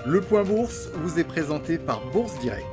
Le point bourse vous est présenté par Bourse Direct.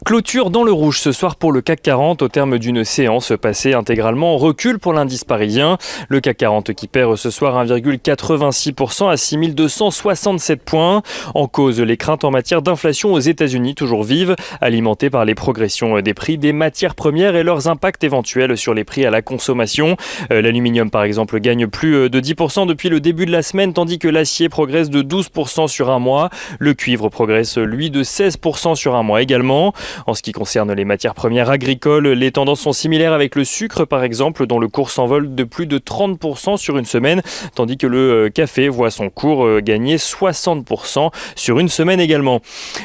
Clôture dans le rouge ce soir pour le CAC 40 au terme d'une séance passée intégralement en recul pour l'indice parisien. Le CAC 40 qui perd ce soir 1,86% à 6267 points. En cause, les craintes en matière d'inflation aux États-Unis toujours vives, alimentées par les progressions des prix des matières premières et leurs impacts éventuels sur les prix à la consommation. L'aluminium par exemple gagne plus de 10% depuis le début de la semaine, tandis que l'acier progresse de 12% sur un mois. Le cuivre progresse lui de 16% sur un mois également. En ce qui concerne les matières premières agricoles, les tendances sont similaires avec le sucre par exemple, dont le cours s'envole de plus de 30% sur une semaine, tandis que le café voit son cours gagner 60% sur une semaine également.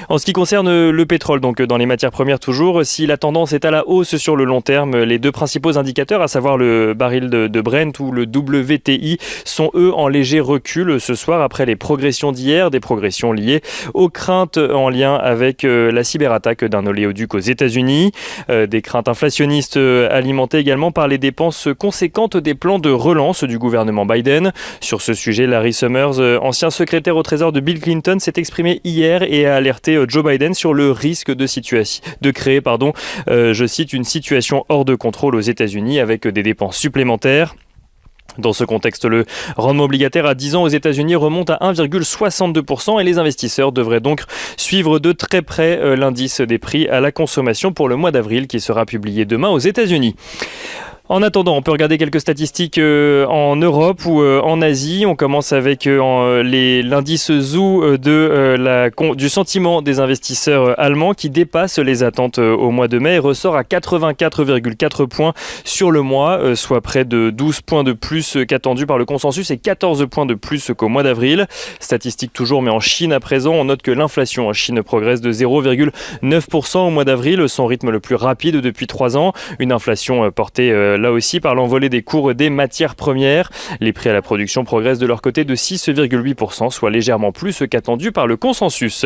En ce qui concerne le pétrole, donc dans les matières premières toujours, si la tendance est à la hausse sur le long terme, les deux principaux indicateurs, à savoir le baril de Brent ou le WTI, sont eux en léger recul ce soir après les progressions d'hier, des progressions liées aux craintes en lien avec la cyberattaque d'un oléoduc aux États-Unis. Des craintes inflationnistes alimentées également par les dépenses conséquentes des plans de relance du gouvernement Biden. Sur ce sujet, Larry Summers, ancien secrétaire au Trésor de Bill Clinton, s'est exprimé hier et a alerté Joe Biden sur le risque de créer, je cite, une situation hors de contrôle aux États-Unis avec des dépenses supplémentaires. Dans ce contexte, le rendement obligataire à 10 ans aux États-Unis remonte à 1,62% et les investisseurs devraient donc suivre de très près l'indice des prix à la consommation pour le mois d'avril qui sera publié demain aux États-Unis. En attendant, on peut regarder quelques statistiques en Europe ou en Asie. On commence avec l'indice ZOO du sentiment des investisseurs allemands qui dépasse les attentes au mois de mai et ressort à 84,4 points sur le mois, soit près de 12 points de plus qu'attendu par le consensus et 14 points de plus qu'au mois d'avril. Statistique toujours, mais en Chine à présent, on note que l'inflation en Chine progresse de 0,9% au mois d'avril, son rythme le plus rapide depuis 3 ans. Une inflation portée là aussi par l'envolée des cours des matières premières. Les prix à la production progressent de leur côté de 6,8%, soit légèrement plus qu'attendu par le consensus.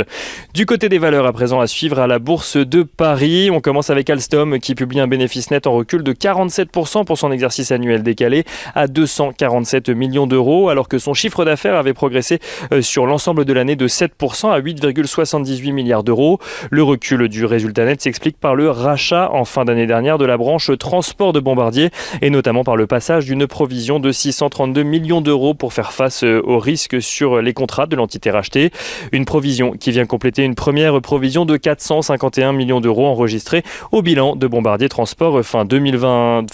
Du côté des valeurs à présent à suivre à la bourse de Paris, on commence avec Alstom qui publie un bénéfice net en recul de 47% pour son exercice annuel décalé à 247 millions d'euros, alors que son chiffre d'affaires avait progressé sur l'ensemble de l'année de 7% à 8,78 milliards d'euros. Le recul du résultat net s'explique par le rachat en fin d'année dernière de la branche transport de Bombardier et notamment par le passage d'une provision de 632 millions d'euros pour faire face aux risques sur les contrats de l'entité rachetée. Une provision qui vient compléter une première provision de 451 millions d'euros enregistrée au bilan de Bombardier Transport fin 2020.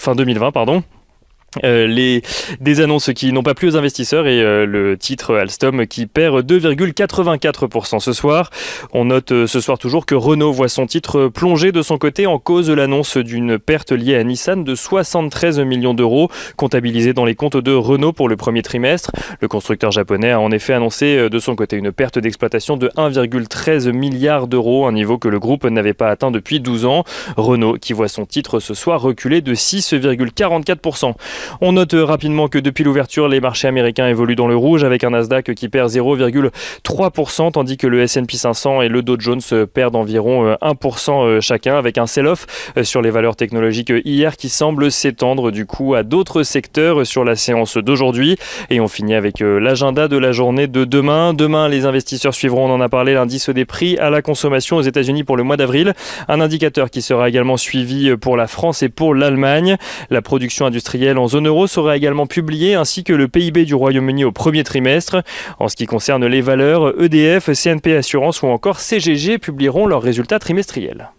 Des annonces qui n'ont pas plu aux investisseurs et le titre Alstom qui perd 2,84% ce soir. On note ce soir toujours que Renault voit son titre plonger de son côté en cause l'annonce d'une perte liée à Nissan de 73 millions d'euros comptabilisés dans les comptes de Renault pour le premier trimestre. Le constructeur japonais a en effet annoncé de son côté une perte d'exploitation de 1,13 milliard d'euros, un niveau que le groupe n'avait pas atteint depuis 12 ans. Renault qui voit son titre ce soir reculer de 6,44%. On note rapidement que depuis l'ouverture, les marchés américains évoluent dans le rouge avec un Nasdaq qui perd 0,3% tandis que le S&P 500 et le Dow Jones perdent environ 1% chacun avec un sell-off sur les valeurs technologiques hier qui semble s'étendre du coup à d'autres secteurs sur la séance d'aujourd'hui. Et on finit avec l'agenda de la journée de demain. Demain, les investisseurs suivront, on en a parlé, l'indice des prix à la consommation aux États-Unis pour le mois d'avril. Un indicateur qui sera également suivi pour la France et pour l'Allemagne. La production industrielle en zone euro sera également publiée, ainsi que le PIB du Royaume-Uni au premier trimestre. En ce qui concerne les valeurs, EDF, CNP Assurance ou encore CGG publieront leurs résultats trimestriels.